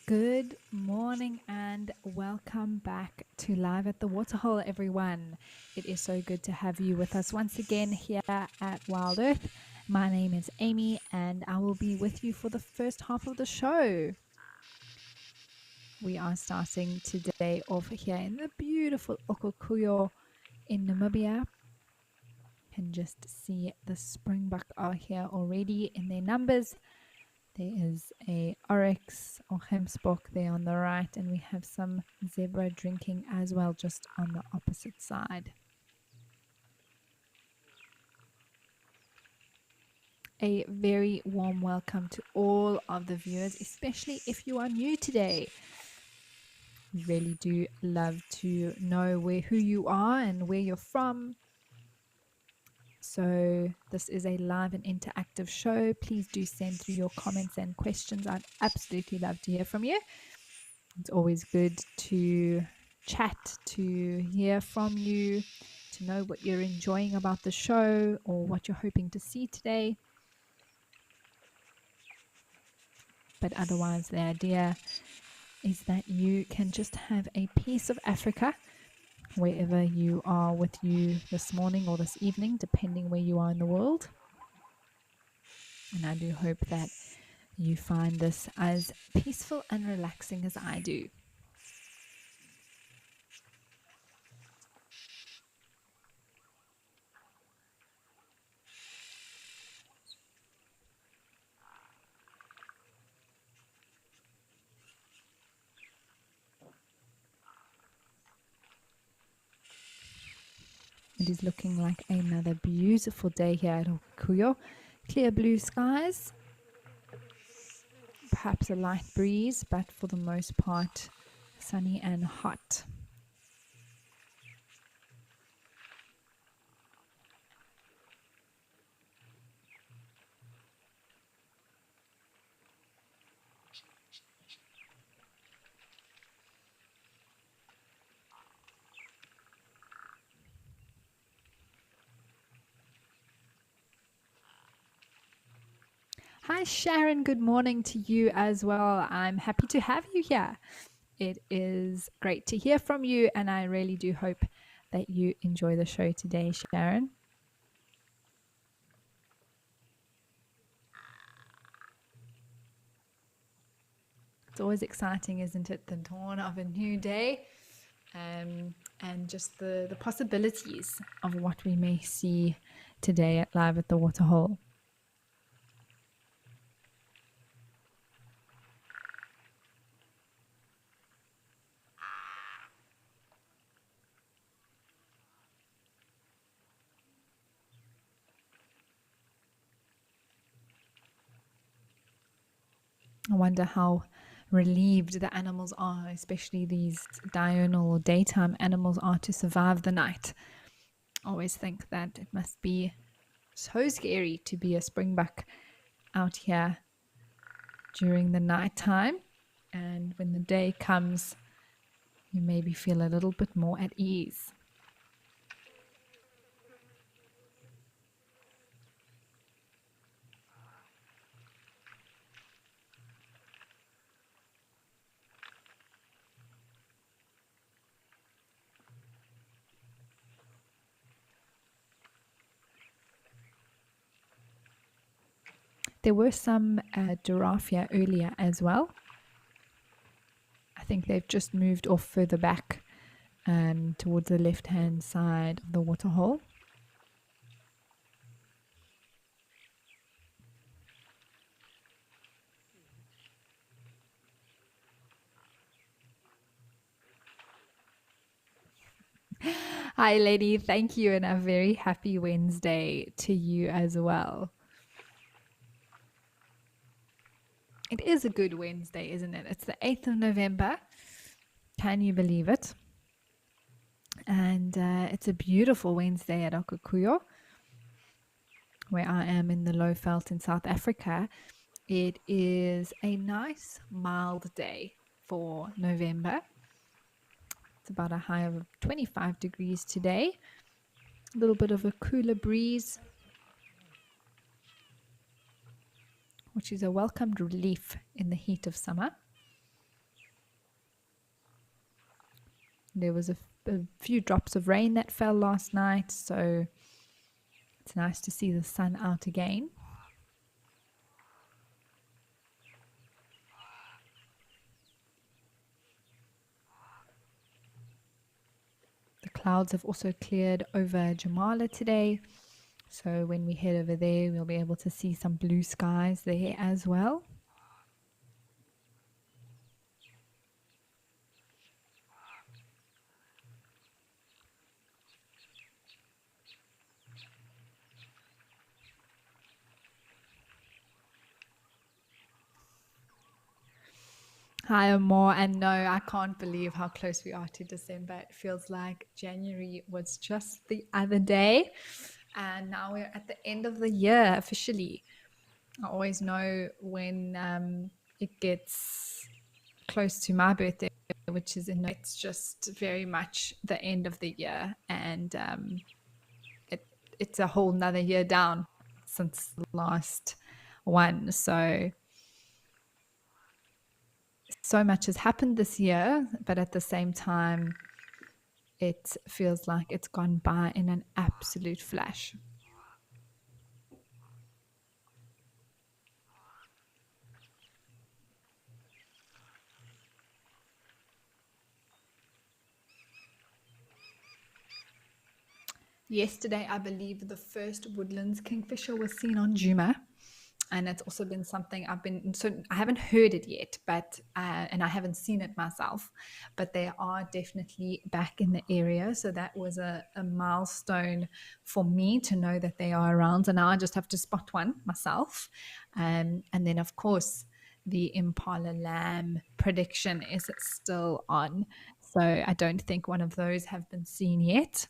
Good morning and welcome back to Live at the Waterhole, everyone. It is so good to have you with us once again here at WildEarth. My name is Amy and I will be with you for the first half of the show. We are starting today off here in the beautiful Okukuyo in Namibia. You can just see the springbok are here already in their numbers. There is a oryx or gemsbok there on the right, and we have some zebra drinking as well, just on the opposite side. A very warm welcome to all of the viewers, especially if you are new today. We really do love to know who you are and where you're from. So this is a live and interactive show. Please do send through your comments and questions. I'd absolutely love to hear from you. It's always good to chat, to hear from you, to know what you're enjoying about the show or what you're hoping to see today. But otherwise, the idea is that you can just have a piece of Africa wherever you are with you this morning or this evening, depending where you are in the world. And I do hope that you find this as peaceful and relaxing as I do. It is looking like another beautiful day here at Okukuyo. Clear blue skies, perhaps a light breeze, but for the most part, sunny and hot. Hi Sharon, good morning to you as well. I'm happy to have you here. It is great to hear from you, and I really do hope that you enjoy the show today, Sharon. It's always exciting, isn't it? The dawn of a new day, and just the possibilities of what we may see today at Live at the Waterhole. I wonder how relieved the animals are, especially these diurnal or daytime animals are, to survive the night. I always think that it must be so scary to be a springbok out here during the nighttime, and when the day comes, you maybe feel a little bit more at ease. There were some giraffe here earlier as well. I think they've just moved off further back towards the left-hand side of the waterhole. Hi, lady. Thank you, and a very happy Wednesday to you as well. It is a good Wednesday, isn't it? It's the 8th of November. Can you believe it? And it's a beautiful Wednesday at Okukuyo, where I am in the Lowveld in South Africa. It is a nice, mild day for November. It's about a high of 25 degrees today. A little bit of a cooler breeze, which is a welcomed relief in the heat of summer. There was a few drops of rain that fell last night, so it's nice to see the sun out again. The clouds have also cleared over Jamala today, so when we head over there, we'll be able to see some blue skies there as well. Hi, Amor, and no, I can't believe how close we are to December. It feels like January was just the other day, and now we're at the end of the year officially. I always know when it gets close to my birthday, which is it's just very much the end of the year, and it's a whole nother year down since the last one. So much has happened this year, but at the same time, it feels like it's gone by in an absolute flash. Yesterday, I believe the first woodlands kingfisher was seen on Juma. And it's also been something I haven't heard it yet, but and I haven't seen it myself, but they are definitely back in the area. So that was a milestone for me to know that they are around. And now I just have to spot one myself. And then, of course, the impala lamb prediction is still on. So I don't think one of those have been seen yet.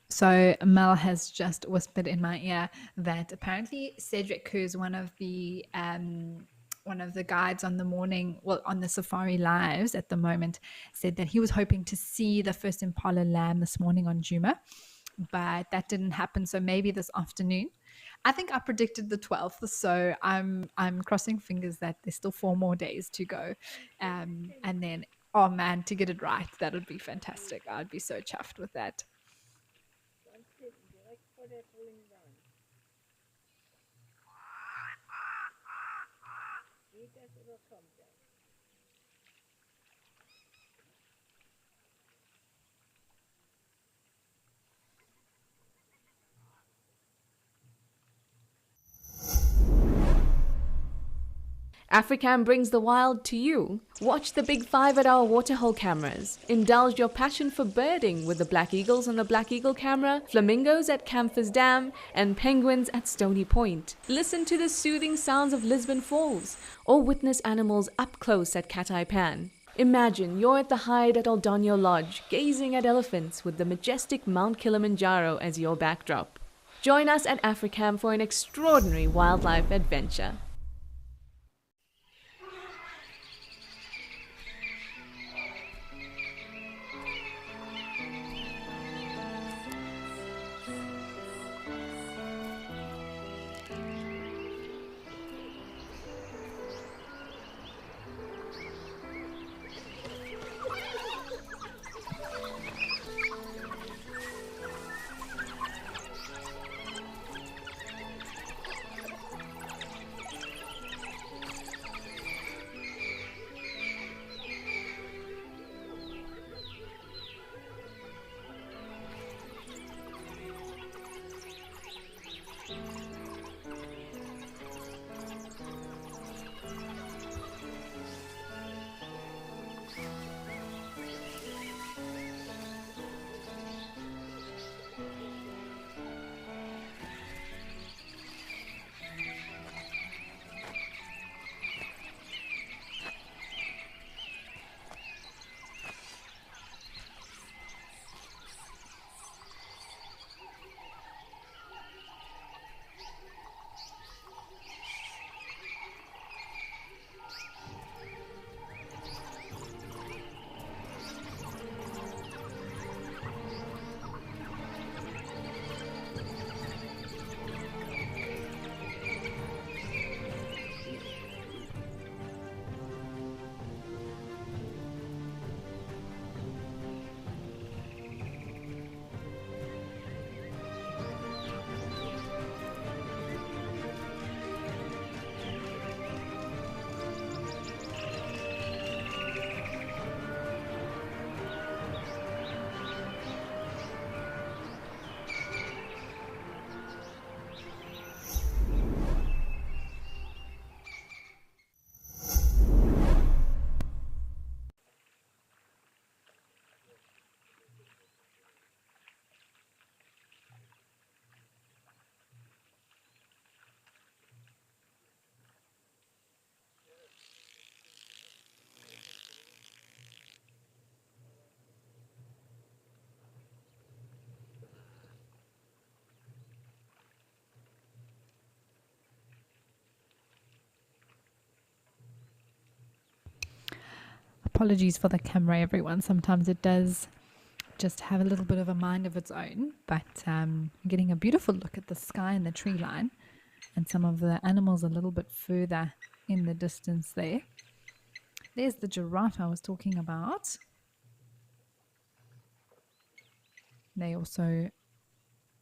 So Mel has just whispered in my ear that apparently Cedric, who's one of the guides on the on the Safari Lives at the moment, said that he was hoping to see the first impala lamb this morning on Juma, but that didn't happen. So maybe this afternoon. I think I predicted the 12th, so I'm crossing fingers that there's still 4 more days to go, and then oh man, to get it right, that would be fantastic. I'd be so chuffed with that. Africam brings the wild to you. Watch the big 5 at our Waterhole cameras. Indulge your passion for birding with the black eagles on the Black Eagle camera, flamingos at Camphor's Dam, and penguins at Stony Point. Listen to the soothing sounds of Lisbon Falls, or witness animals up close at Cat-Eye Pan. Imagine you're at the hide at Aldonio Lodge, gazing at elephants with the majestic Mount Kilimanjaro as your backdrop. Join us at Africam for an extraordinary wildlife adventure. Apologies for the camera, everyone. Sometimes it does just have a little bit of a mind of its own, but getting a beautiful look at the sky and the tree line and some of the animals a little bit further in the distance there. There's the giraffe I was talking about. They also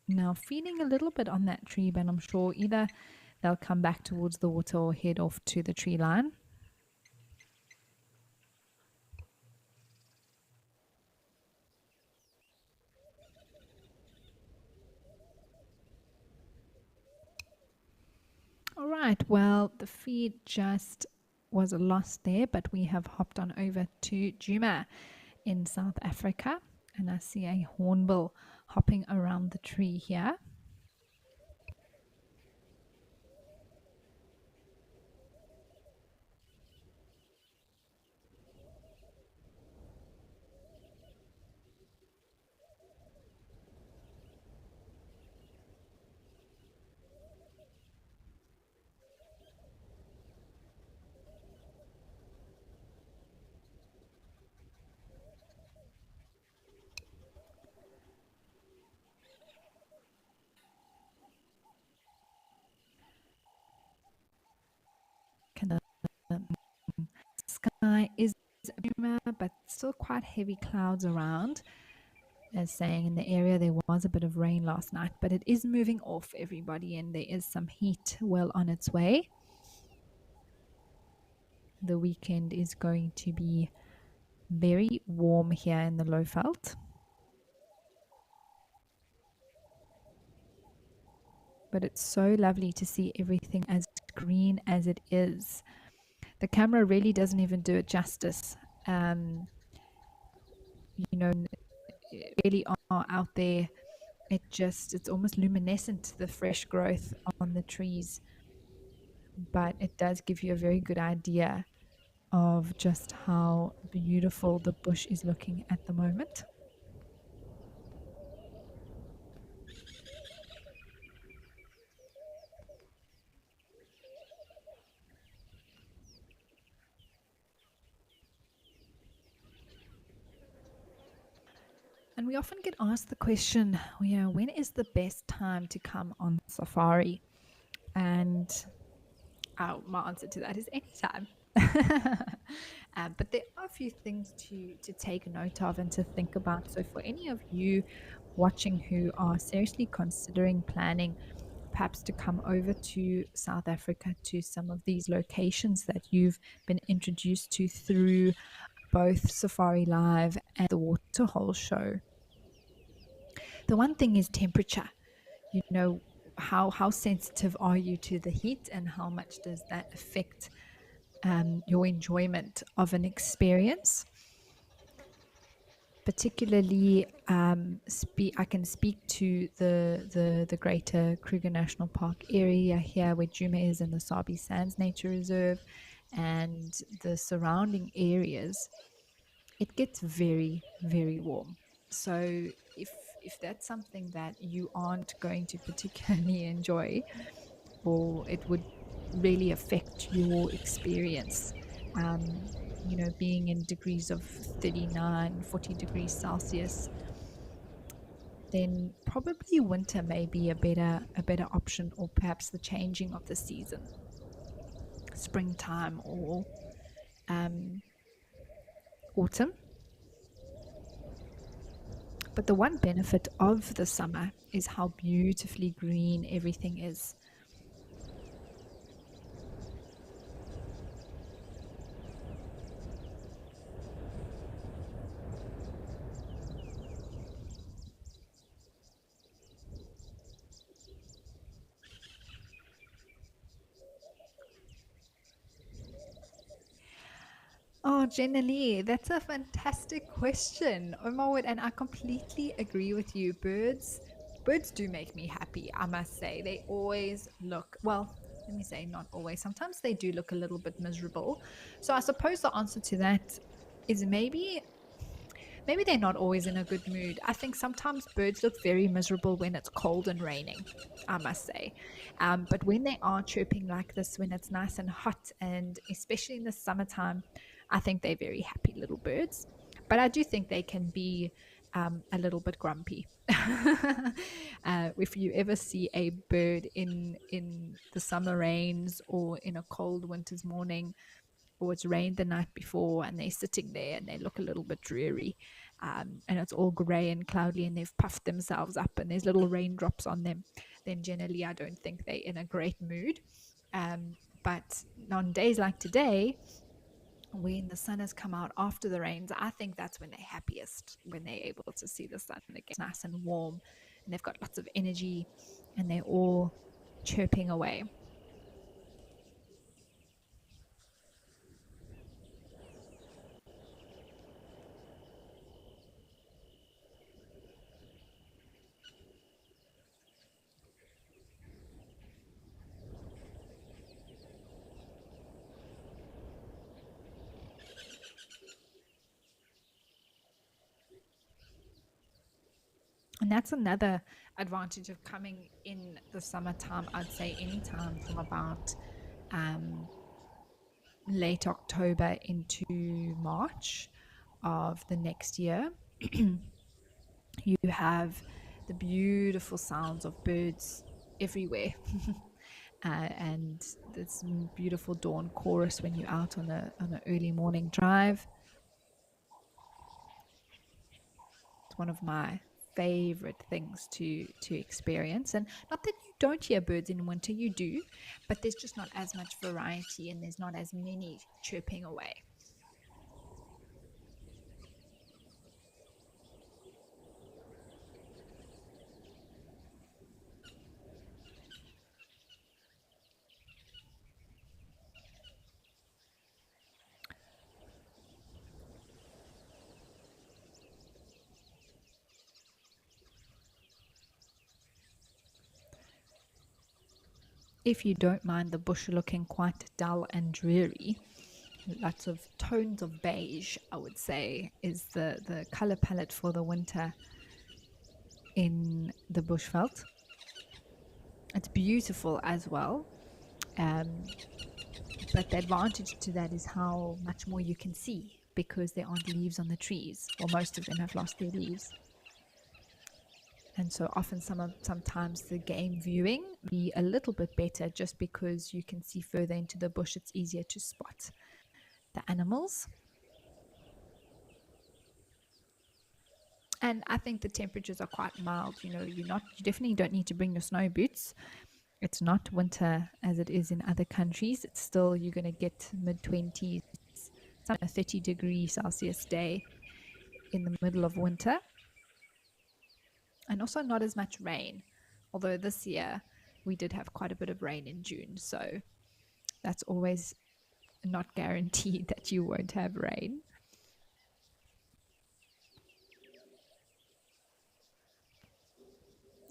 now feeding a little bit on that tree, but I'm sure either they'll come back towards the water or head off to the tree line. All right, well, the feed just was lost there, but we have hopped on over to Djuma in South Africa, and I see a hornbill hopping around the tree here. The sky is Djuma, but still quite heavy clouds around. As saying in the area there was a bit of rain last night, but it is moving off, everybody, and there is some heat well on its way. The weekend is going to be very warm here in the Lowveld, but it's so lovely to see everything as green as it is. The camera really doesn't even do it justice. You know, really are out there. It's almost luminescent, the fresh growth on the trees, but it does give you a very good idea of just how beautiful the bush is looking at the moment. And we often get asked the question, when is the best time to come on safari? And my answer to that is anytime. But there are a few things to take note of and to think about. So for any of you watching who are seriously considering planning perhaps to come over to South Africa to some of these locations that you've been introduced to through both Safari Live and the Waterhole show, the one thing is temperature. How sensitive are you to the heat, and how much does that affect your enjoyment of an experience? Particularly, I can speak to the greater Kruger National Park area here where Djuma is, in the Sabi Sands Nature Reserve and the surrounding areas. It gets very, very warm. So if that's something that you aren't going to particularly enjoy, or it would really affect your experience, being in degrees of 39, 40 degrees Celsius, then probably winter may be a better option, or perhaps the changing of the season, springtime or autumn. But the one benefit of the summer is how beautifully green everything is. Oh, Jenny, that's a fantastic question. Oh my word, and I completely agree with you. Birds do make me happy, I must say. They always look, well, let me say not always. Sometimes they do look a little bit miserable. So I suppose the answer to that is maybe they're not always in a good mood. I think sometimes birds look very miserable when it's cold and raining, I must say. But when they are chirping like this, when it's nice and hot, and especially in the summertime, I think they're very happy little birds, but I do think they can be a little bit grumpy. If you ever see a bird in the summer rains or in a cold winter's morning, or it's rained the night before and they're sitting there and they look a little bit dreary, and it's all grey and cloudy and they've puffed themselves up and there's little raindrops on them, then generally I don't think they're in a great mood. But on days like today, when the sun has come out after the rains, I think that's when they're happiest, when they're able to see the sun again. It's nice and warm and they've got lots of energy and they're all chirping away. And that's another advantage of coming in the summertime. I'd say anytime from about um, late October into March of the next year, you have the beautiful sounds of birds everywhere. And this beautiful dawn chorus when you're out on an early morning drive. It's one of my favorite things to experience. And not that you don't hear birds in winter, you do, but there's just not as much variety and there's not as many chirping away. If you don't mind the bush looking quite dull and dreary, lots of tones of beige, I would say, is the color palette for the winter in the bushveld. It's beautiful as well. Um, but the advantage to that is how much more you can see because there aren't leaves on the trees, or most of them have lost their leaves. And so often sometimes the game viewing be a little bit better just because you can see further into the bush. It's easier to spot the animals. And I think the temperatures are quite mild. You definitely don't need to bring your snow boots. It's not winter as it is in other countries. It's still, you're going to get mid 20s, some 30-degree Celsius day in the middle of winter. And also not as much rain. Although this year we did have quite a bit of rain in June. So that's always not guaranteed that you won't have rain.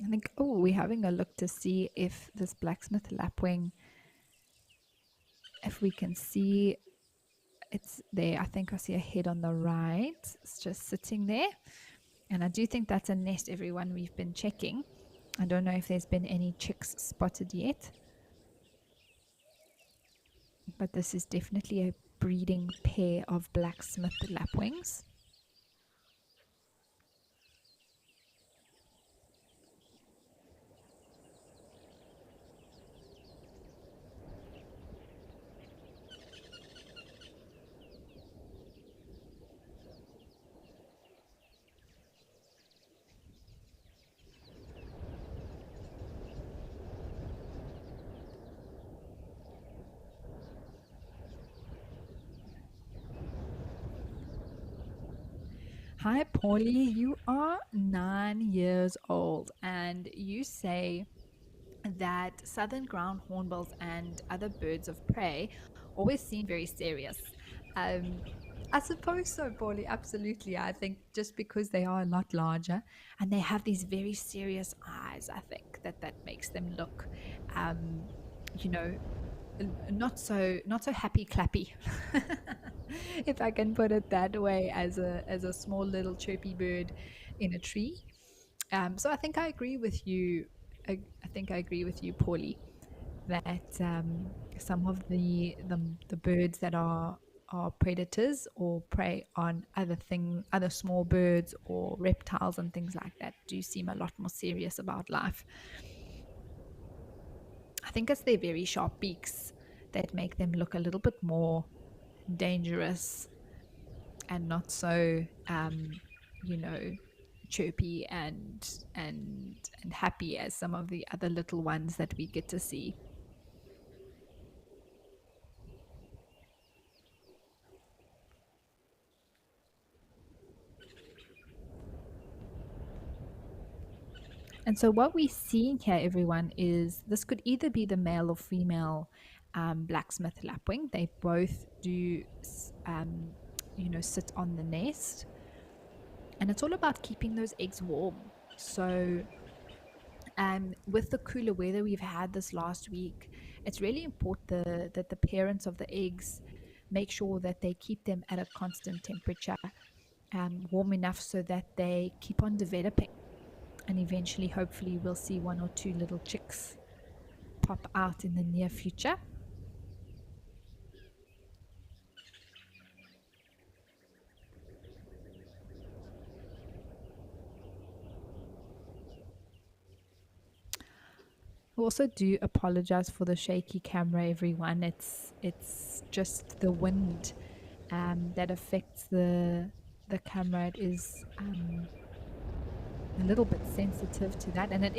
I think, oh, we're having a look to see if this blacksmith lapwing, if we can see it's there. I think I see a head on the right. It's just sitting there. And I do think that's a nest, everyone. We've been checking. I don't know if there's been any chicks spotted yet. But this is definitely a breeding pair of blacksmith lapwings. Hi, Paulie. You are 9 years old, and you say that southern ground hornbills and other birds of prey always seem very serious. Um, I suppose so, Paulie. Absolutely. I think just because they are a lot larger and they have these very serious eyes, I think that makes them look, um, you know, not so happy clappy, if I can put it that way, as a small little chirpy bird in a tree. So I think I agree with you. I think I agree with you, Paulie, that some of the birds that are are predators or prey on other small birds or reptiles and things like that, do seem a lot more serious about life. I think it's their very sharp beaks that make them look a little bit more dangerous and not so, you know, chirpy and happy as some of the other little ones that we get to see. And so what we're seeing here, everyone, is this could either be the male or female blacksmith lapwing. They both do, sit on the nest. And it's all about keeping those eggs warm. So with the cooler weather we've had this last week, it's really important that the parents of the eggs make sure that they keep them at a constant temperature, warm enough so that they keep on developing. And eventually, hopefully, we'll see one or two little chicks pop out in the near future. I also do apologize for the shaky camera, everyone. It's just the wind that affects the camera. It is a little bit sensitive to that, and it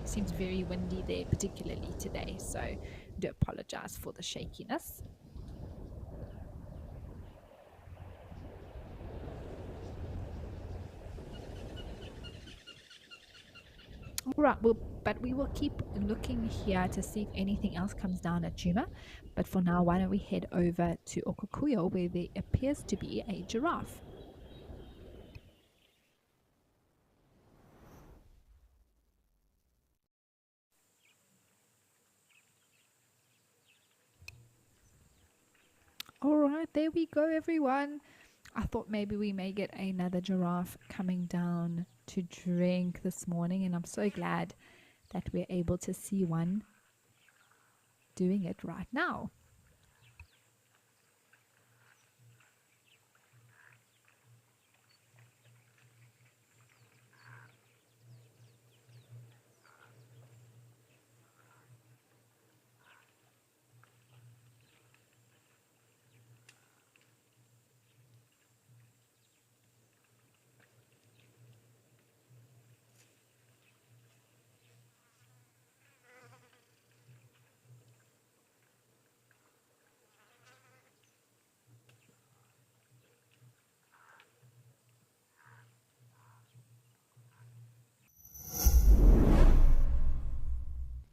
seems very windy there, particularly today. So I do apologize for the shakiness. All right, but we will keep looking here to see if anything else comes down at Juma. But for now, why don't we head over to Okukuyo, where there appears to be a giraffe. All right, there we go, everyone. I thought maybe we may get another giraffe coming down to drink this morning, and I'm so glad that we're able to see one doing it right now.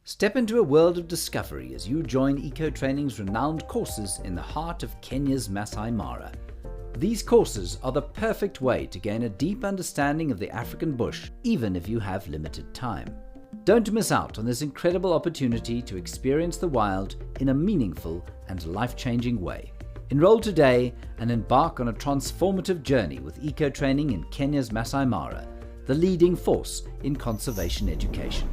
Step into a world of discovery as you join Eco Training's renowned courses in the heart of Kenya's Masai Mara. These courses are the perfect way to gain a deep understanding of the African bush, even if you have limited time. Don't miss out on this incredible opportunity to experience the wild in a meaningful and life-changing way. Enroll today and embark on a transformative journey with Eco Training in Kenya's Masai Mara, the leading force in conservation education.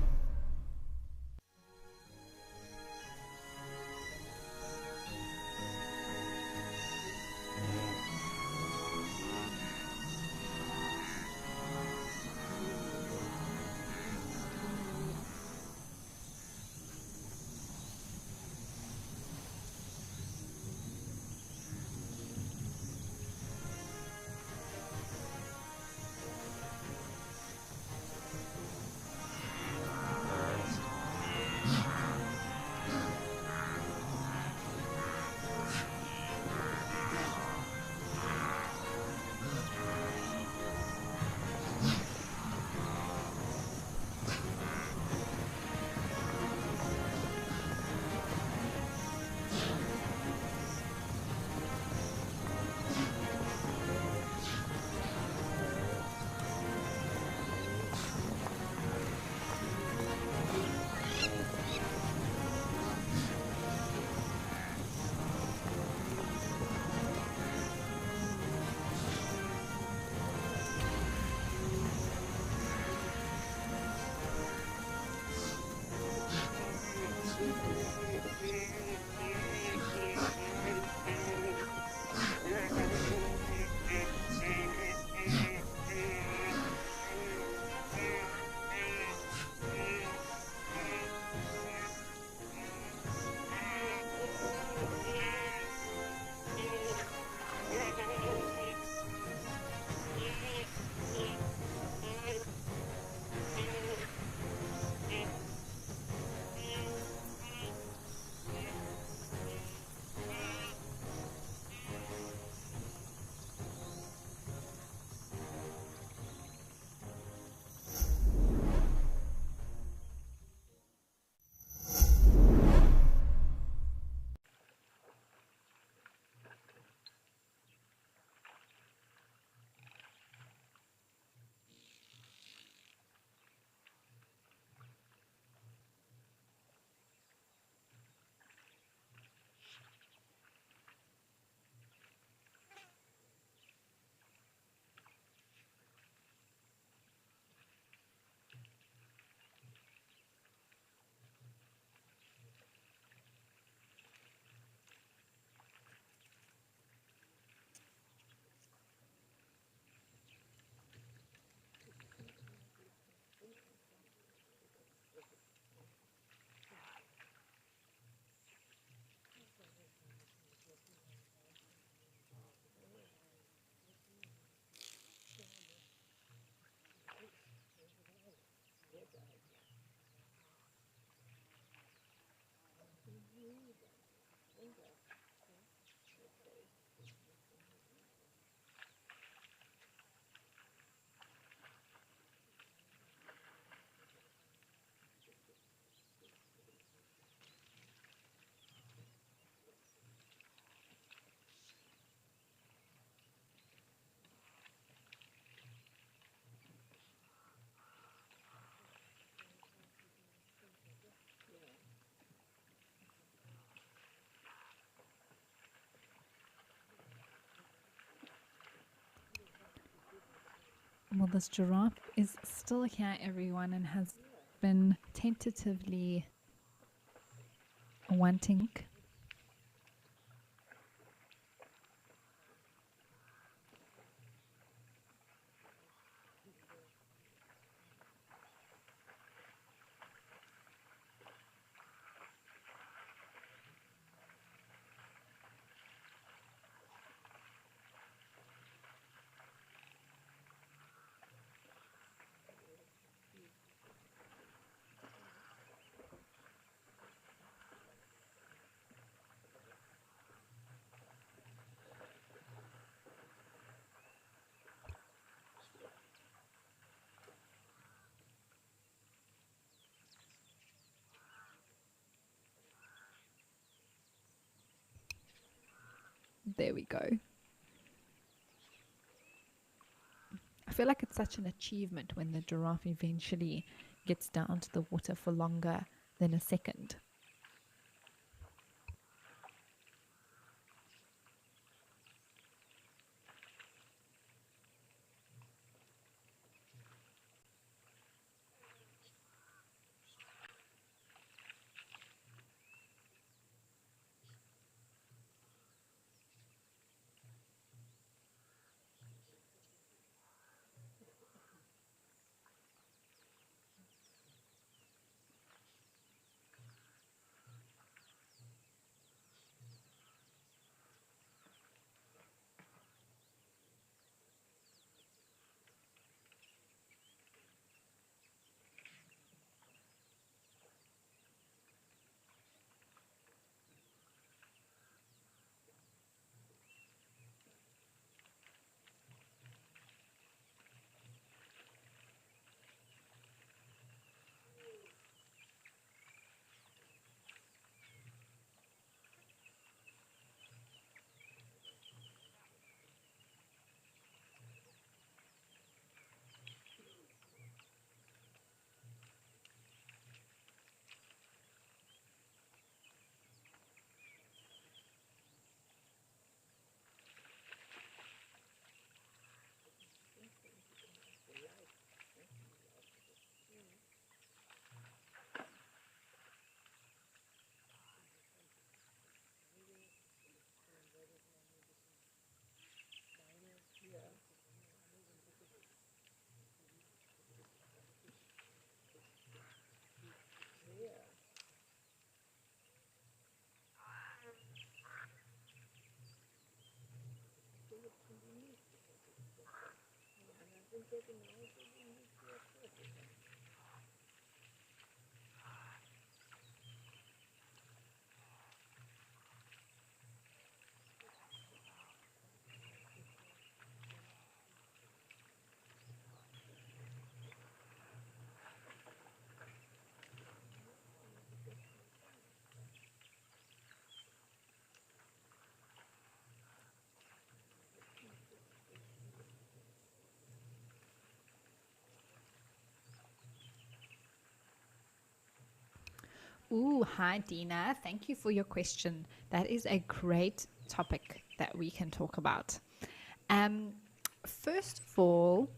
Well, this giraffe is still here, everyone, and has been tentatively wanting. There we go. I feel like it's such an achievement when the giraffe eventually gets down to the water for longer than a second. Ooh, hi Dina. Thank you for your question. That is a great topic that we can talk about. Um, First of all,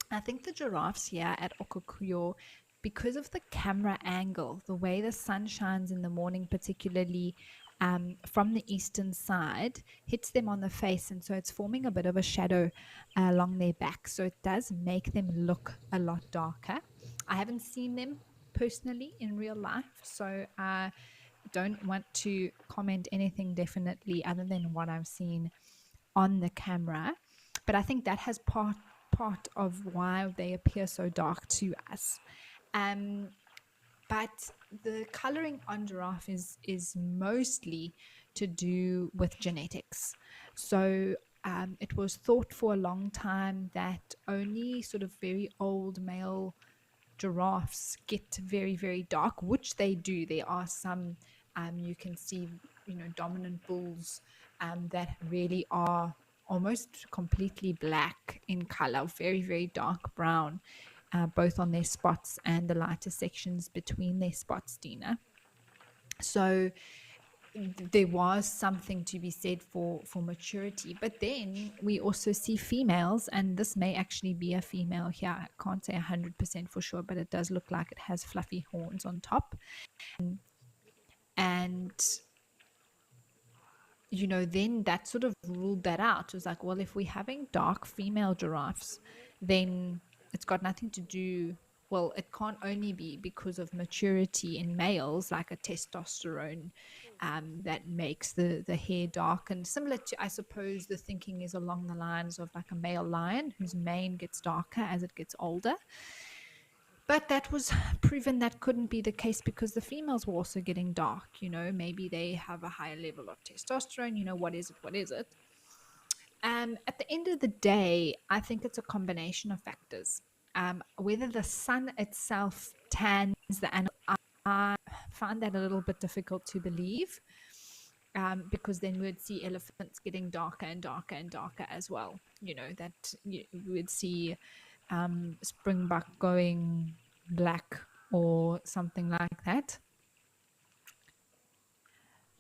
I think the giraffes here at Okukuyo, because of the camera angle, the way the sun shines in the morning, particularly from the eastern side, hits them on the face, and so it's forming a bit of a shadow along their back. So it does make them look a lot darker. I haven't seen them personally in real life, so I don't want to comment anything definitely other than what I've seen on the camera. But I think that has part of why they appear so dark to us. Um, but the coloring on giraffe is mostly to do with genetics. So it was thought for a long time that only sort of very old male giraffes get very very dark, which they do. There are some you can see, dominant bulls that really are almost completely black in color, very very dark brown, both on their spots and the lighter sections between their spots, Dina. So there was something to be said for maturity. But then we also see females, and this may actually be a female here. I can't say 100% for sure, but it does look like it has fluffy horns on top. And then that sort of ruled that out. It was like, well, if we're having dark female giraffes, then it's got nothing to do. Well, it can't only be because of maturity in males, like a testosterone that makes the hair dark. And similar to, I suppose, the thinking is along the lines of like a male lion whose mane gets darker as it gets older. But that was proven that couldn't be the case because the females were also getting dark. Maybe they have a higher level of testosterone. What is it? What is it? At the end of the day, I think it's a combination of factors. Whether the sun itself tans the animal, I find that a little bit difficult to believe, because then we would see elephants getting darker and darker and darker as well. That we would see springbuck going black or something like that.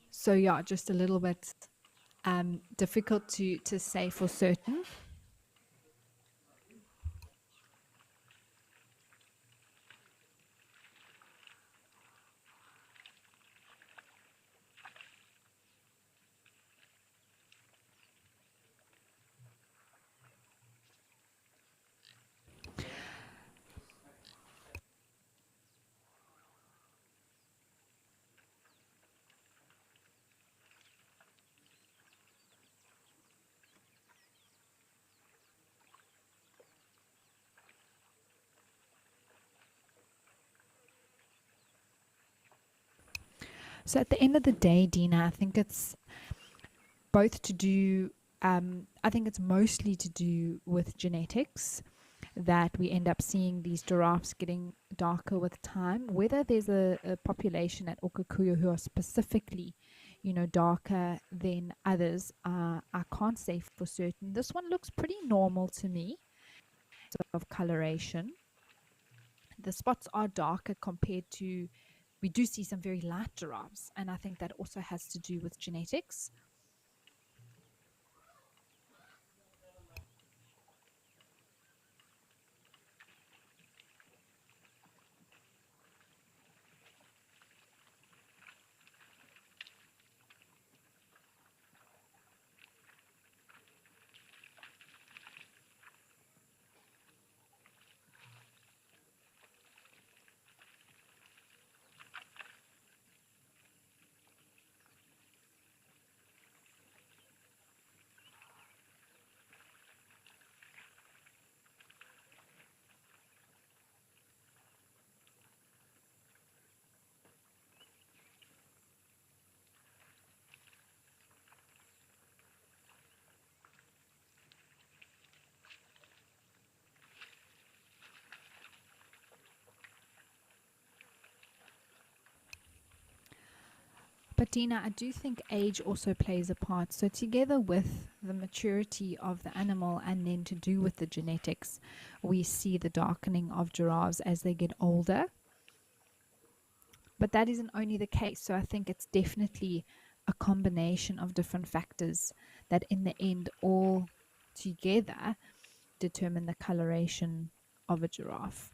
So yeah, just a little bit difficult to say for certain. So at the end of the day, Dina, I think it's both to do, I think it's mostly to do with genetics that we end up seeing these giraffes getting darker with time. Whether there's a population at Okakuyo who are specifically, darker than others, I can't say for certain. This one looks pretty normal to me, of coloration. The spots are darker compared to, we do see some very light giraffes, and I think that also has to do with genetics. But Dina, I do think age also plays a part. So together with the maturity of the animal and then to do with the genetics, we see the darkening of giraffes as they get older. But that isn't only the case. So I think it's definitely a combination of different factors that in the end all together determine the coloration of a giraffe.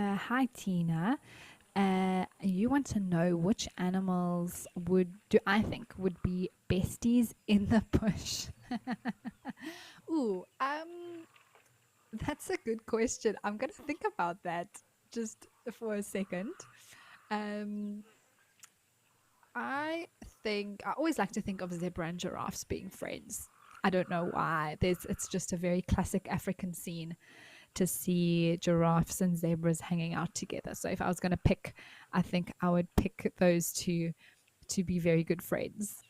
Hi, Tina. You want to know which animals I think would be besties in the bush? Ooh, that's a good question. I'm gonna think about that just for a second. Um, I think I always like to think of zebra and giraffes being friends. I don't know why. It's just a very classic African scene to see giraffes and zebras hanging out together. So if I was going to pick, I think I would pick those two to be very good friends.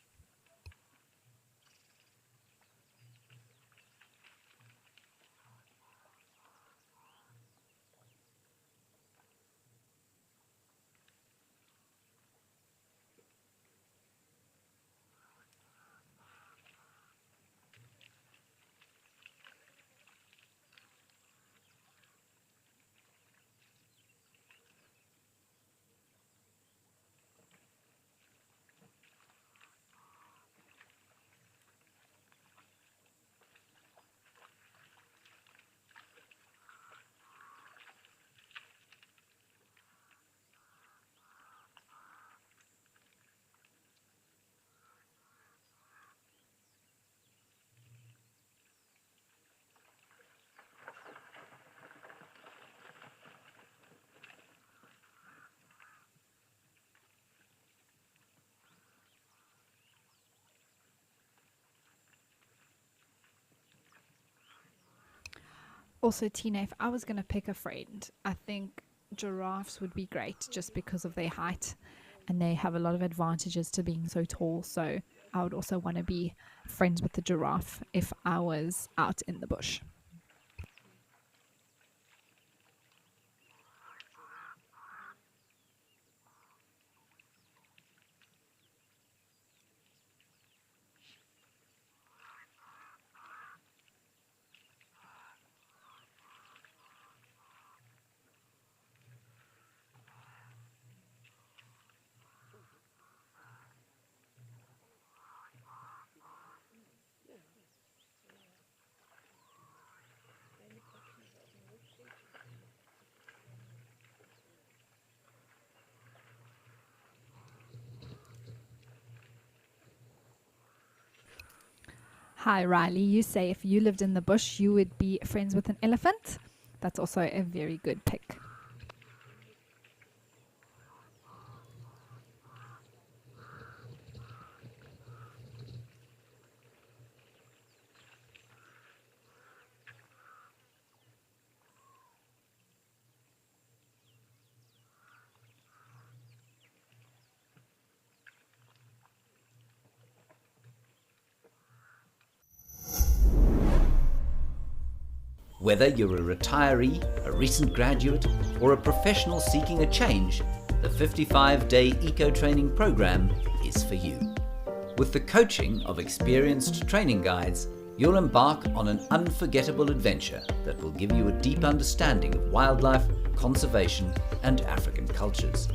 Also, Tina, if I was going to pick a friend, I think giraffes would be great just because of their height and they have a lot of advantages to being so tall. So I would also want to be friends with the giraffe if I was out in the bush. Hi, Riley. You say if you lived in the bush, you would be friends with an elephant. That's also a very good pick. Whether you're a retiree, a recent graduate, or a professional seeking a change, the 55-day Eco Training program is for you. With the coaching of experienced training guides, you'll embark on an unforgettable adventure that will give you a deep understanding of wildlife, conservation, and African cultures.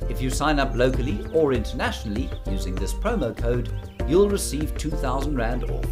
If you sign up locally or internationally using this promo code, you'll receive 2,000 Rand off.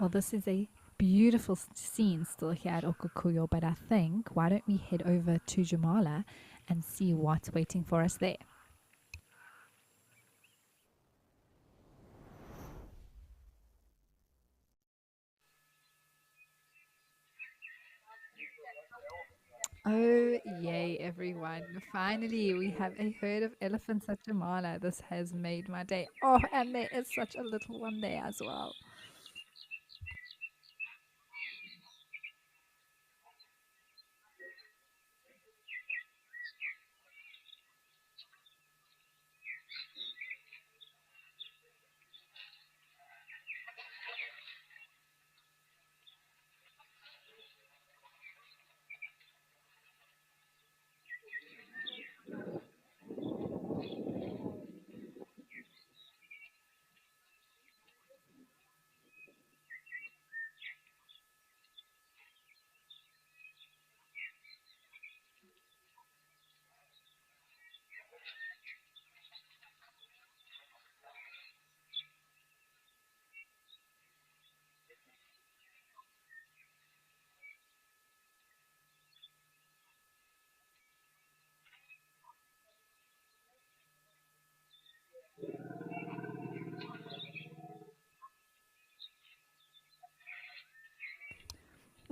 Well, this is a beautiful scene still here at Okukuyo, but I think why don't we head over to Jamala and see what's waiting for us there? Oh, yay, everyone. Finally, we have a herd of elephants at Jamala. This has made my day. Oh, and there is such a little one there as well.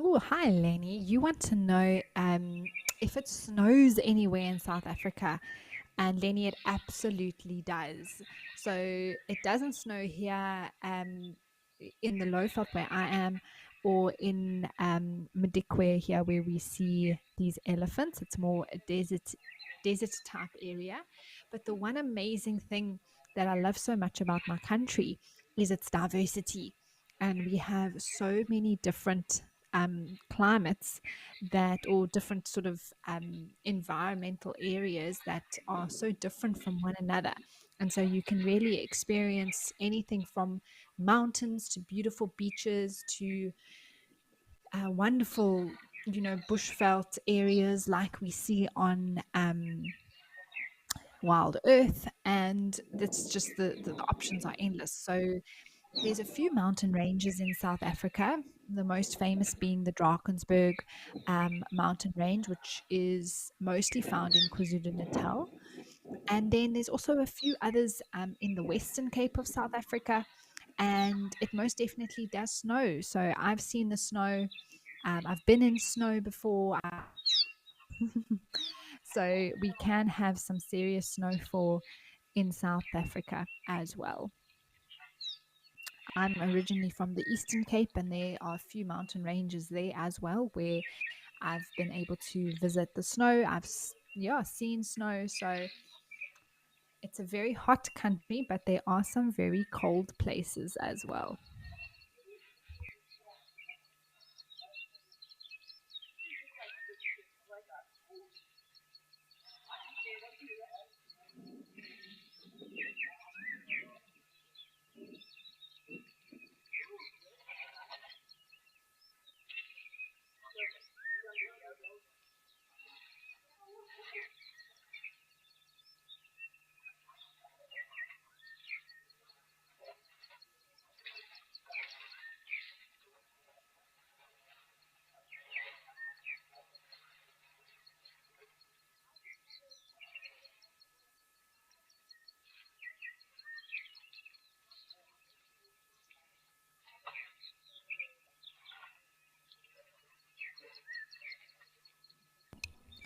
Oh, hi, Lenny. You want to know if it snows anywhere in South Africa? And Lenny, it absolutely does. So it doesn't snow here in the Lowveld where I am, or in Madikwe here where we see these elephants. It's more a desert type area. But the one amazing thing that I love so much about my country is its diversity. And we have so many different climates that, or different sort of environmental areas that are so different from one another. And so you can really experience anything from mountains to beautiful beaches to wonderful, bushveld areas like we see on Wild Earth. And that's just the options are endless. So there's a few mountain ranges in South Africa, the most famous being the Drakensberg mountain range, which is mostly found in KwaZulu Natal. And then there's also a few others in the Western Cape of South Africa, and it most definitely does snow. So I've seen the snow. I've been in snow before. So we can have some serious snowfall in South Africa as well. I'm originally from the Eastern Cape, and there are a few mountain ranges there as well where I've been able to visit the snow. Yeah, seen snow. So it's a very hot country, but there are some very cold places as well.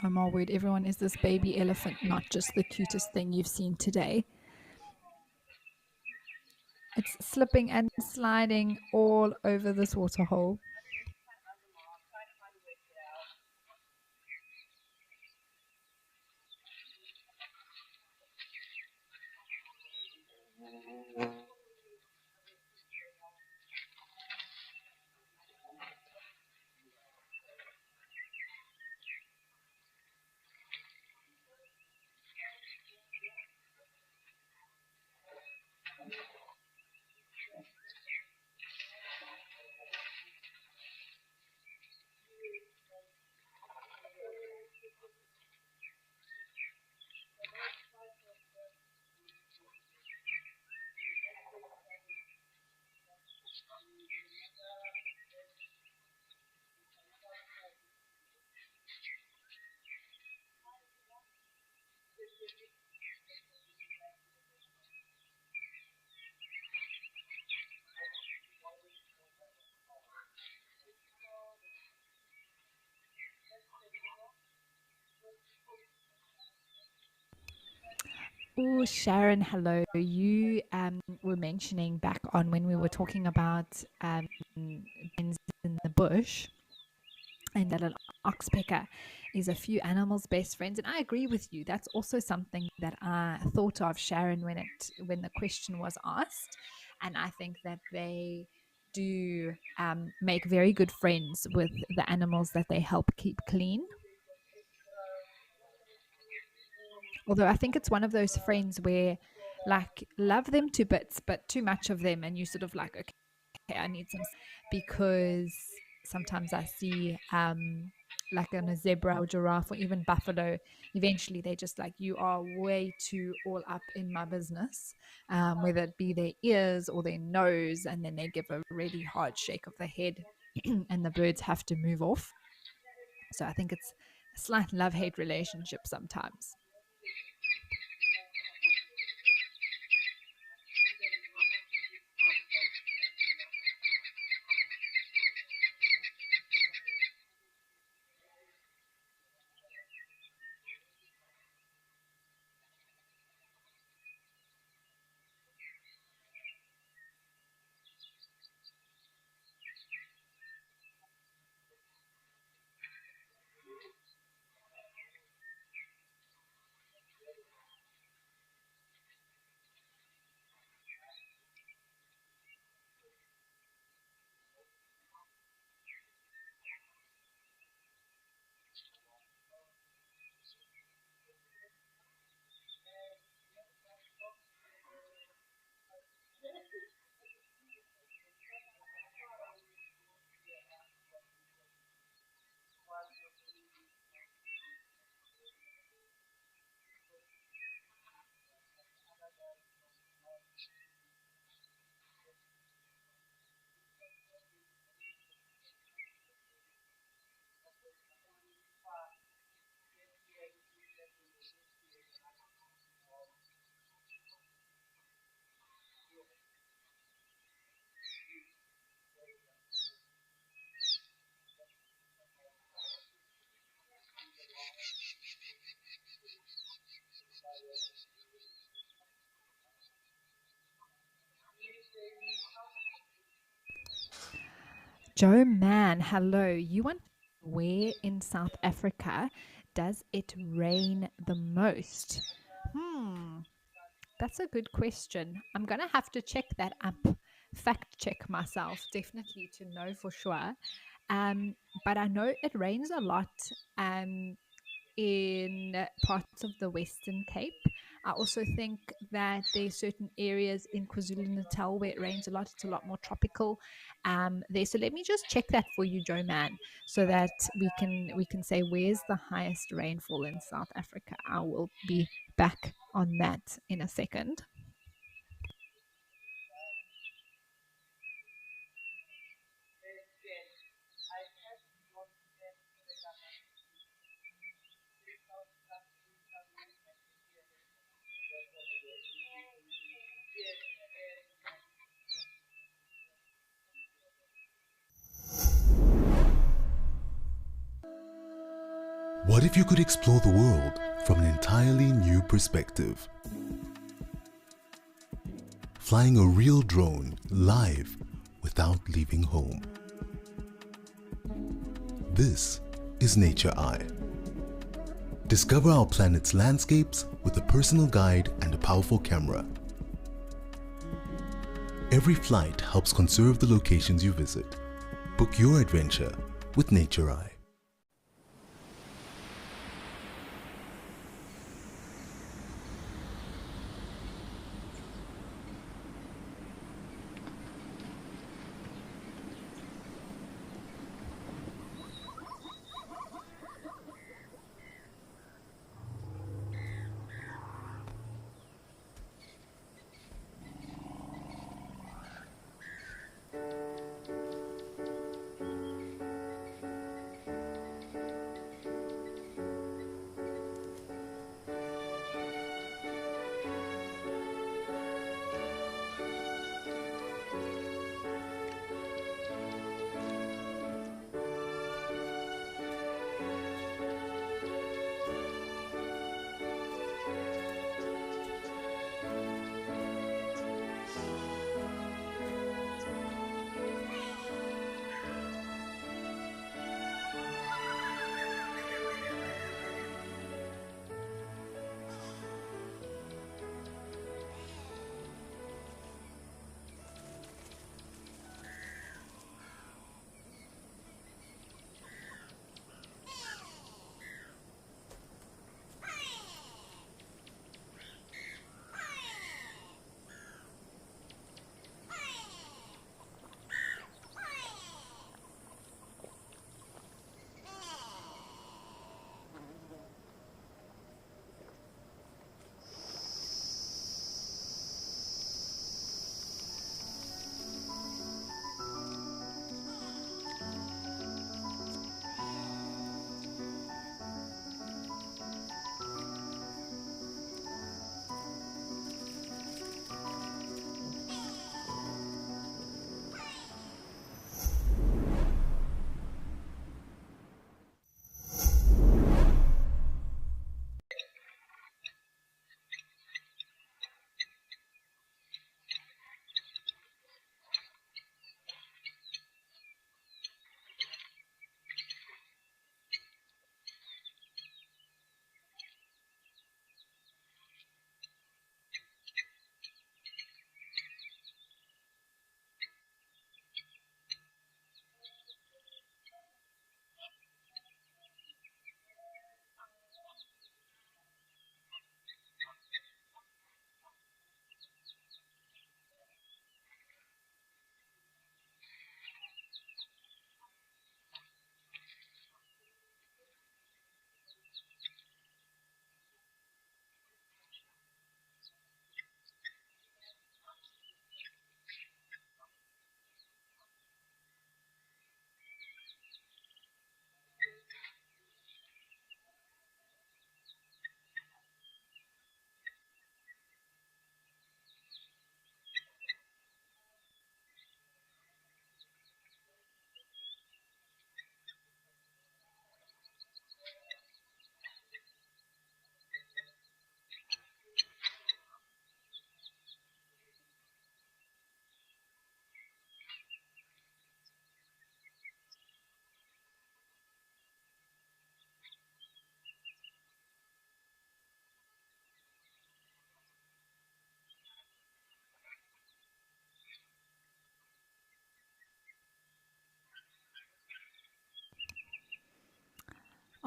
Oh my word, everyone, is this baby elephant not just the cutest thing you've seen today? It's slipping and sliding all over this waterhole. Oh, Sharon, hello. You were mentioning back on when we were talking about bins in the bush, and that an oxpecker is a few animals' best friends. And I agree with you. That's also something that I thought of, Sharon, when the question was asked. And I think that they do make very good friends with the animals that they help keep clean. Although I think it's one of those friends where, like, love them to bits, but too much of them, and you sort of like, okay, I need some, because sometimes I see, like on a zebra or giraffe or even buffalo, eventually they just like, you are way too all up in my business, whether it be their ears or their nose, and then they give a really hard shake of the head, and the birds have to move off. So I think it's a slight love hate relationship sometimes. Joe Man, hello. You want, where in South Africa does it rain the most? Hmm, that's a good question. I'm going to have to check that up, fact check myself, definitely to know for sure. Um, but I know it rains a lot in parts of the Western Cape. I also think that there's certain areas in KwaZulu Natal where it rains a lot. It's a lot more tropical there. So let me just check that for you, Joe Man, so that we can say where's the highest rainfall in South Africa. I will be back on that in a second. What if you could explore the world from an entirely new perspective? Flying a real drone live without leaving home. This is Nature Eye. Discover our planet's landscapes with a personal guide and a powerful camera. Every flight helps conserve the locations you visit. Book your adventure with Nature Eye.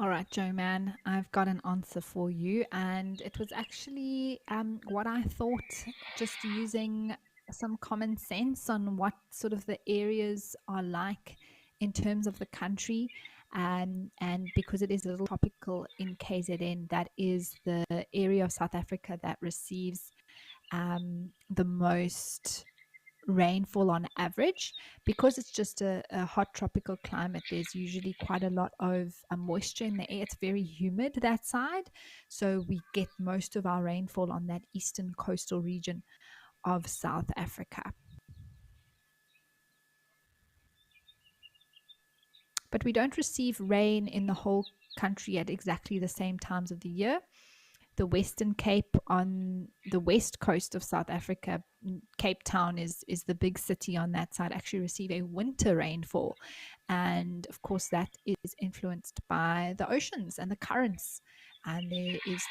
All right, Joe Man, I've got an answer for you. And it was actually what I thought, just using some common sense on what sort of the areas are like in terms of the country. And because it is a little tropical in KZN, that is the area of South Africa that receives the most rainfall on average. Because it's just a hot tropical climate, there's usually quite a lot of moisture in the air. It's very humid that side, so we get most of our rainfall on that eastern coastal region of South Africa. But we don't receive rain in the whole country at exactly the same times of the year. The Western Cape on the west coast of South Africa, Cape Town is the big city on that side, actually receive a winter rainfall. And of course, that is influenced by the oceans and the currents. And there is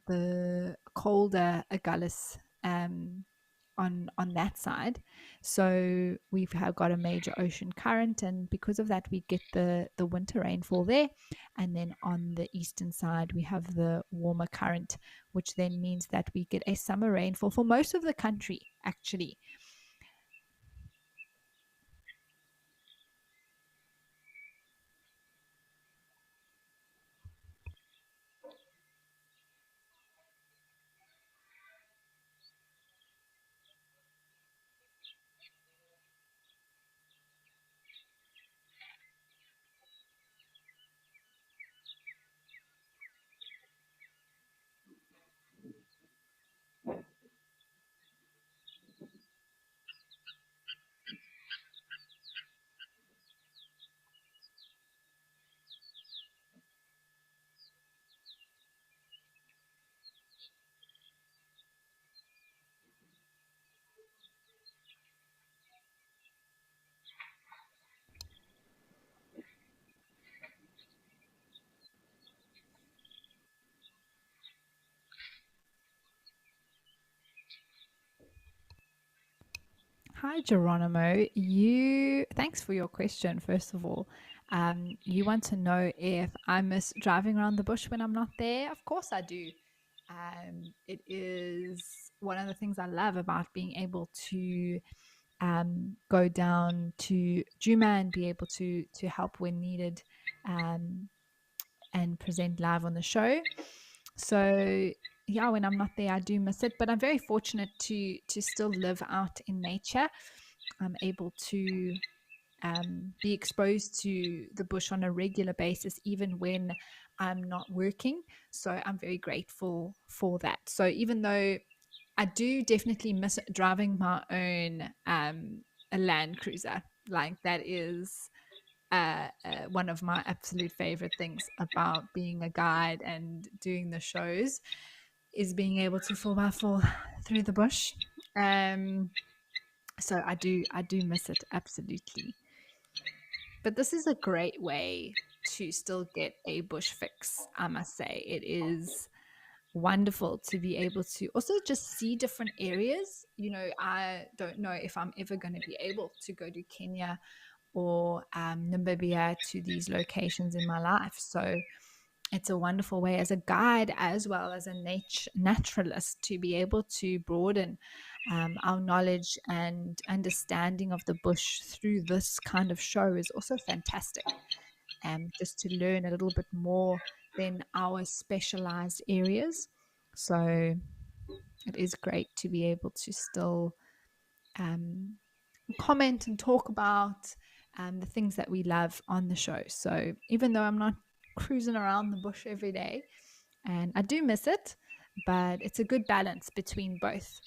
the colder Agulhas on that side. So we've have got a major ocean current, and because of that, we get the winter rainfall there. And then on the eastern side, we have the warmer current, which then means that we get a summer rainfall for most of the country, actually. Hi, Geronimo. You thanks for your question. First of all, you want to know if I miss driving around the bush when I'm not there? Of course, I do. It is one of the things I love about being able to go down to Juma and be able to help when needed, um, and present live on the show. So yeah, when I'm not there, I do miss it. But I'm very fortunate to still live out in nature. I'm able to be exposed to the bush on a regular basis, even when I'm not working. So I'm very grateful for that. So even though I do definitely miss driving my own a Land Cruiser, like that is one of my absolute favorite things about being a guide and doing the shows is being able to 4x4 through the bush. Um, so I do miss it absolutely. But this is a great way to still get a bush fix, I must say. It is wonderful to be able to also just see different areas. I don't know if I'm ever going to be able to go to Kenya or Namibia, to these locations in my life. So it's a wonderful way as a guide as well as a naturalist to be able to broaden our knowledge and understanding of the bush through this kind of show is also fantastic. Just to learn a little bit more than our specialized areas. So it is great to be able to still um, comment and talk about the things that we love on the show. So even though I'm not cruising around the bush every day, and I do miss it, but it's a good balance between both.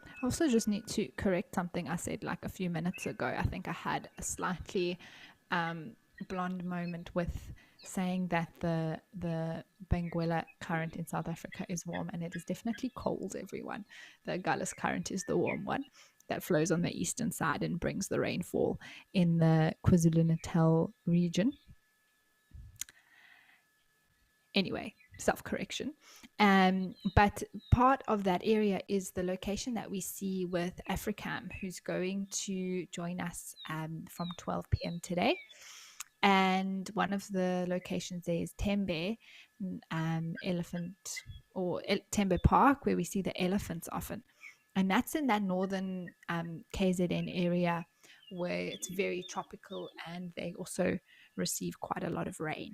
I also just need to correct something I said like a few minutes ago. I think I had a slightly um, blonde moment with saying that the Benguela current in South Africa is warm, and it is definitely cold, everyone. The Gullis current is the warm one that flows on the eastern side and brings the rainfall in the KwaZulu-Natal region. Anyway, self-correction. But part of that area is the location that we see with Africam, who's going to join us from 12 p.m. today. And one of the locations there is Tembe Elephant or Tembe Park, where we see the elephants often. And that's in that northern KZN area where it's very tropical and they also receive quite a lot of rain.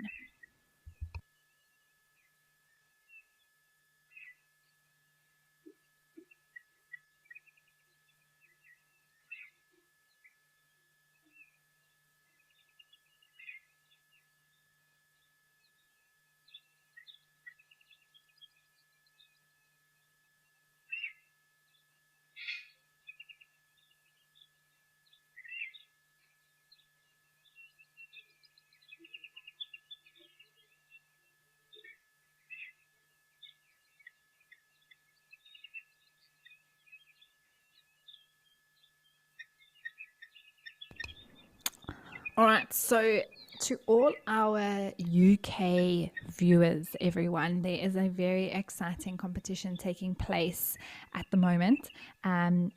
All right, so to all our UK viewers, everyone, there is a very exciting competition taking place at the moment,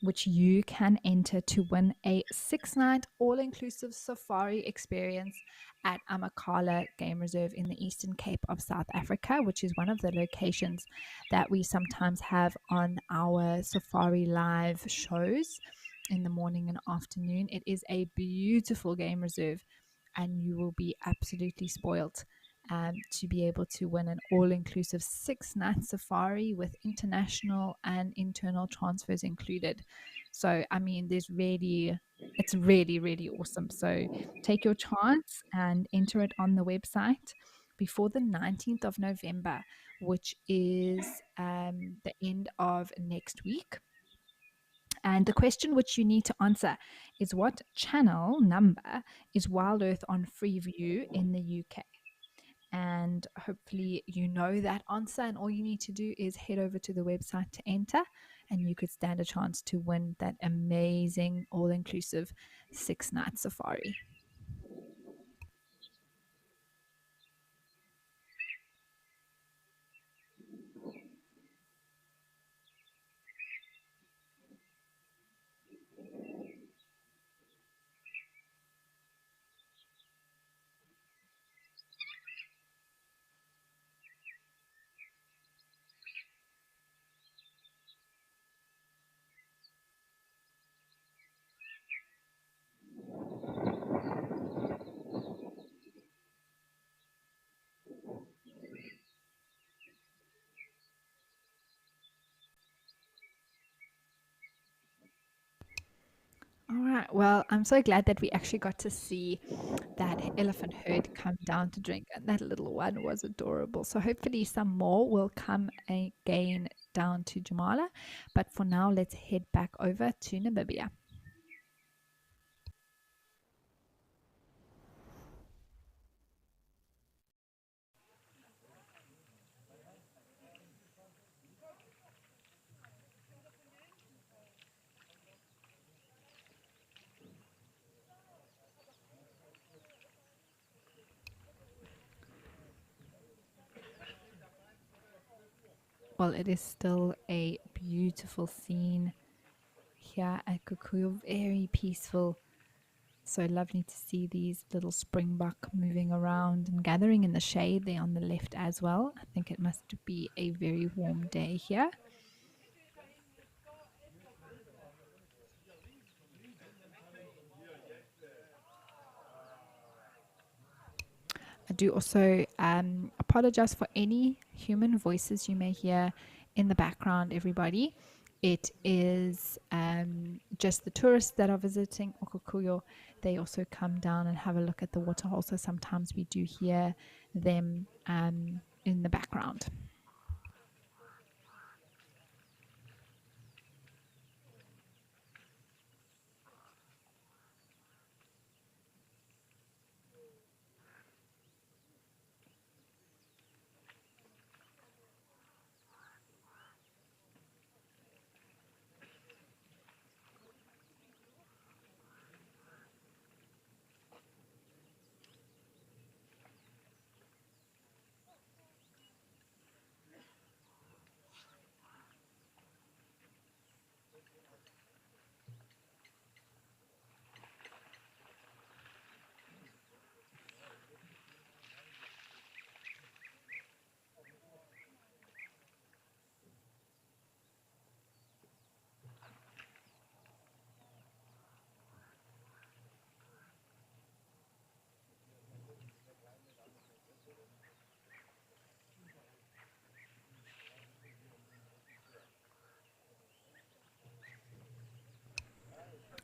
which you can enter to win a 6-night all-inclusive safari experience at Amakhala Game Reserve in the Eastern Cape of South Africa, which is one of the locations that we sometimes have on our Safari Live shows in the morning and afternoon. It is a beautiful game reserve, and you will be absolutely spoilt to be able to win an all-inclusive 6-night safari with international and internal transfers included. So, I mean, it's really, really awesome. So, take your chance and enter it on the website before the 19th of November, which is the end of next week. And the question which you need to answer is, what channel number is WildEarth on Freeview in the UK? And hopefully you know that answer, and all you need to do is head over to the website to enter, and you could stand a chance to win that amazing all-inclusive 6-night safari. All right. Well, I'm so glad that we actually got to see that elephant herd come down to drink. And that little one was adorable. So hopefully some more will come again down to Jamala. But for now, let's head back over to Namibia. Well, it is still a beautiful scene here at Kikuyu, very peaceful. So lovely to see these little springbok moving around and gathering in the shade there on the left as well. I think it must be a very warm day here. I do also apologize for any human voices you may hear in the background, everybody. It is just the tourists that are visiting Okukuyo. They also come down and have a look at the waterhole, so sometimes we do hear them in the background.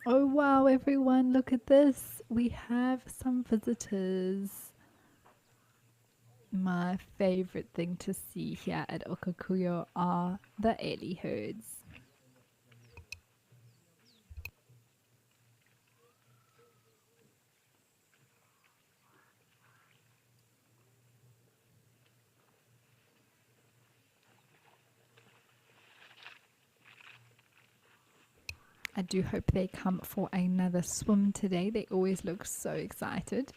Oh wow, everyone, look at this. We have some visitors. My favorite thing to see here at Okakuyo are the Eli herds. I do hope they come for another swim today. They always look so excited.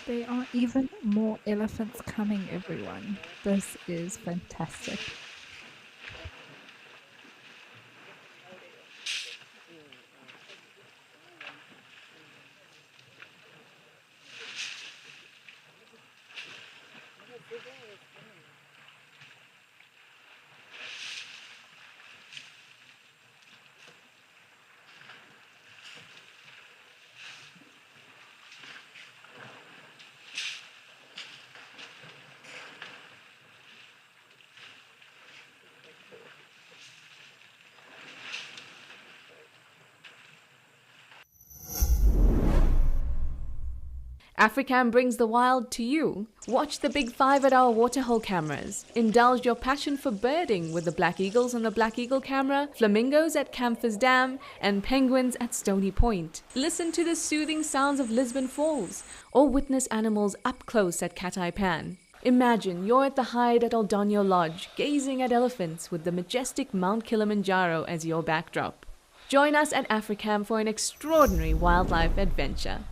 There are even more elephants coming, everyone. This is fantastic. Africam brings the wild to you. Watch the big 5 at our Waterhole cameras. Indulge your passion for birding with the black eagles on the Black Eagle camera, flamingos at Camphor's Dam, and penguins at Stony Point. Listen to the soothing sounds of Lisbon Falls, or witness animals up close at Cat-Eye Pan. Imagine you're at the hide at Aldonyo Lodge, gazing at elephants with the majestic Mount Kilimanjaro as your backdrop. Join us at Africam for an extraordinary wildlife adventure.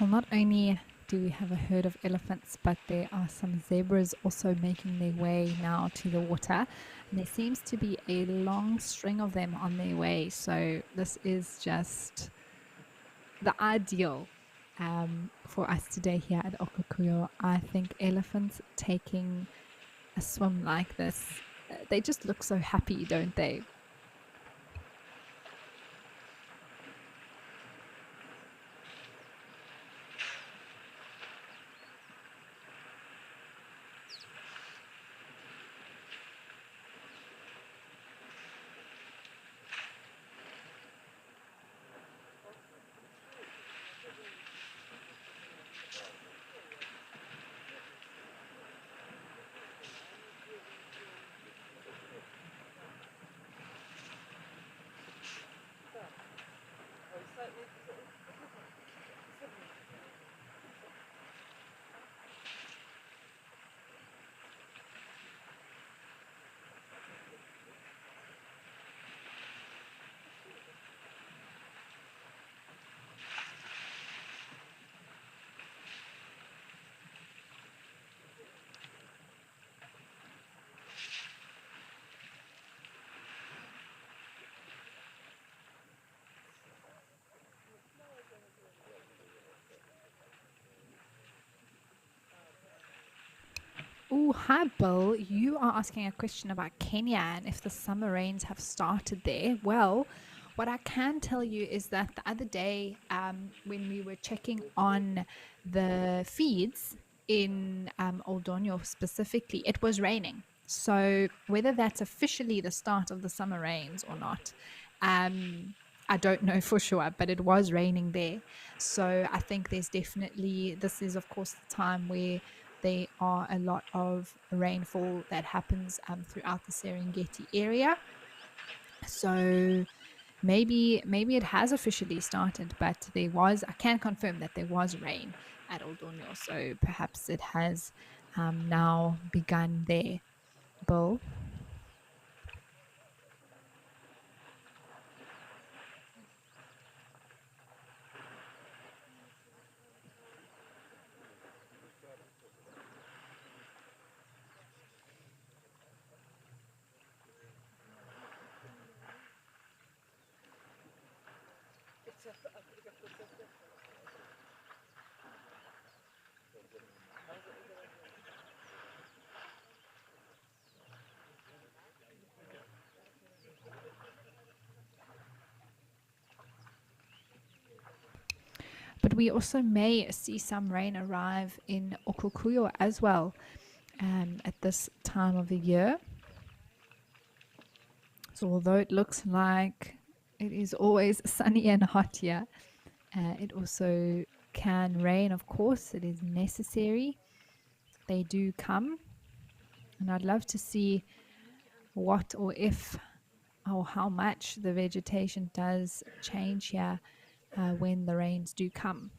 Well, not only do we have a herd of elephants, but there are some zebras also making their way now to the water. And there seems to be a long string of them on their way. So this is just the ideal for us today here at Okukuyo. I think elephants taking a swim like this, they just look so happy, don't they? Oh, hi, Bill. You are asking a question about Kenya and if the summer rains have started there. Well, what I can tell you is that the other day, when we were checking on the feeds in Oldonyo specifically, it was raining. So whether that's officially the start of the summer rains or not, I don't know for sure, but it was raining there. So I think there's definitely, this is of course the time where there are a lot of rainfall that happens throughout the Serengeti area. So maybe it has officially started, but I can confirm that there was rain at Oldonyo. So perhaps it has now begun there. Bill? But we also may see some rain arrive in Okukuyo as well at this time of the year. So although it looks like it is always sunny and hot here, it also can rain, of course. It is necessary. They do come. And I'd love to see what or if or how much the vegetation does change here when the rains do come.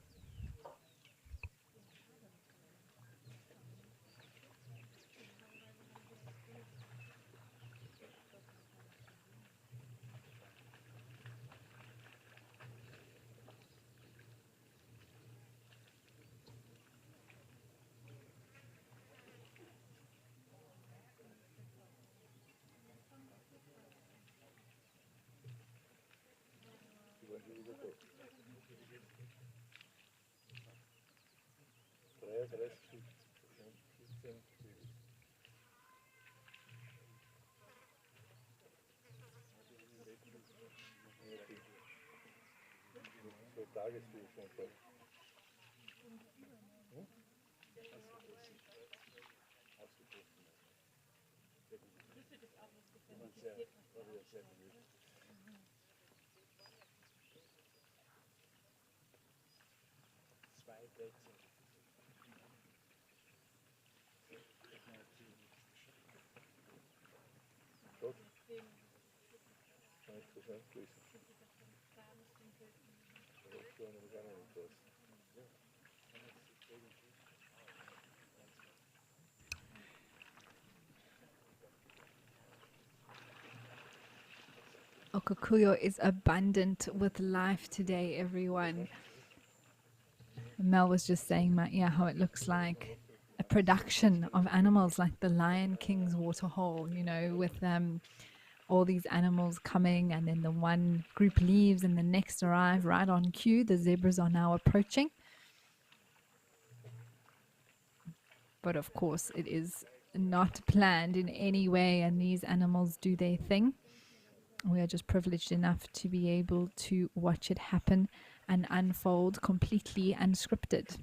Okukuyo is abundant with life today, everyone. Mel was just saying, how it looks like a production of animals like the Lion King's Waterhole, with all these animals coming, and then the one group leaves and the next arrive right on cue. The zebras are now approaching. But of course, it is not planned in any way, and these animals do their thing. We are just privileged enough to be able to watch it happen and unfold completely unscripted.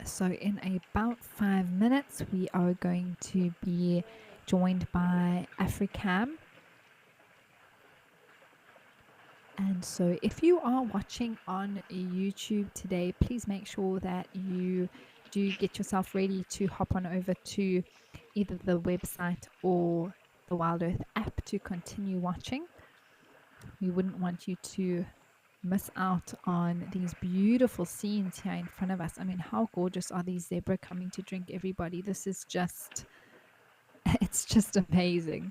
So in about 5 minutes, we are going to be joined by Africam. And so if you are watching on YouTube today, please make sure that you do get yourself ready to hop on over to either the website or the WildEarth app to continue watching. We wouldn't want you to miss out on these beautiful scenes here in front of us. I mean, how gorgeous are these zebra coming to drink, everybody? This is just, it's just amazing.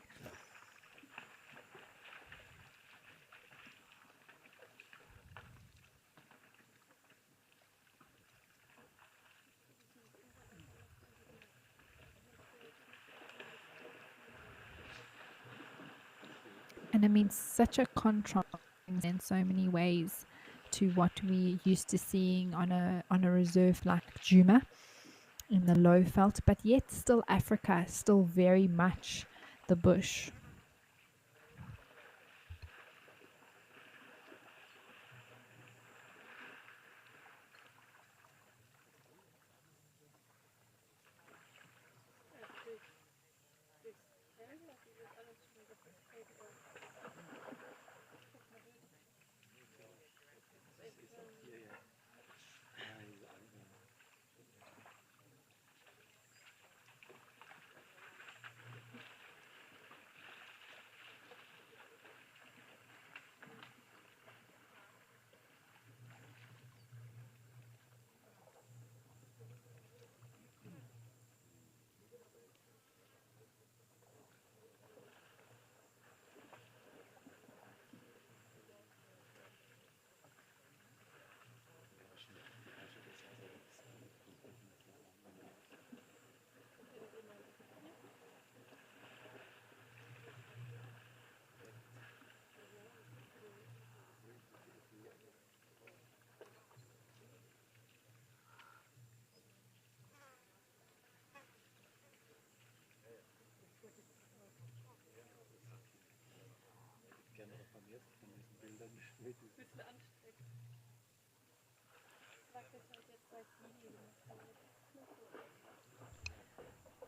And I mean, such a contrast in so many ways to what we used to seeing on a reserve like Djuma in the low veld, but yet still Africa, still very much the bush.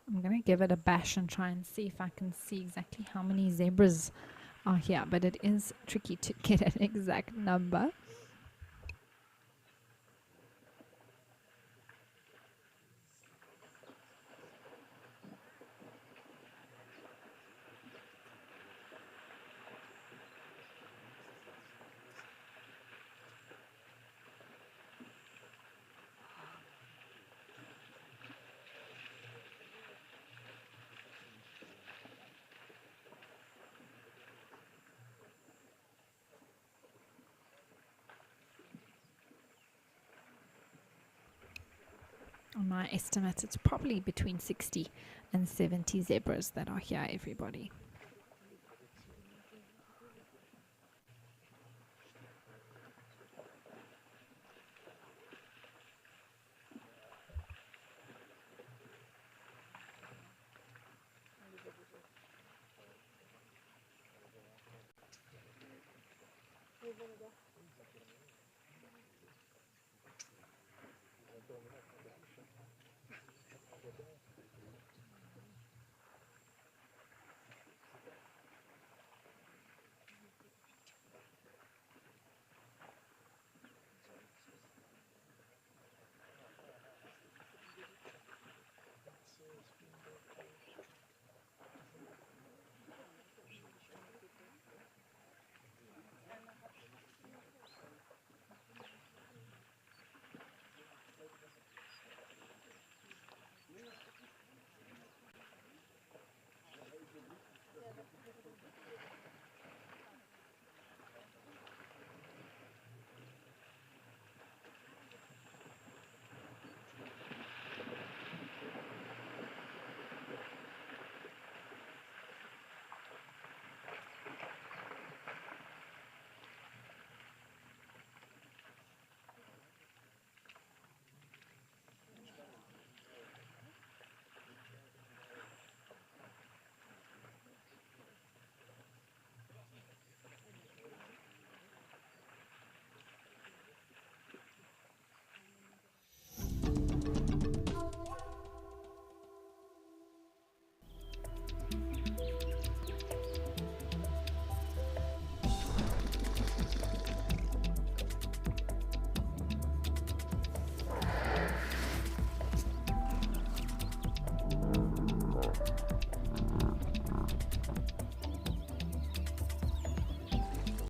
I'm going to give it a bash and try and see if I can see exactly how many zebras are here, but it is tricky to get an exact number. On my estimate, it's probably between 60 and 70 zebras that are here, everybody. vinegar.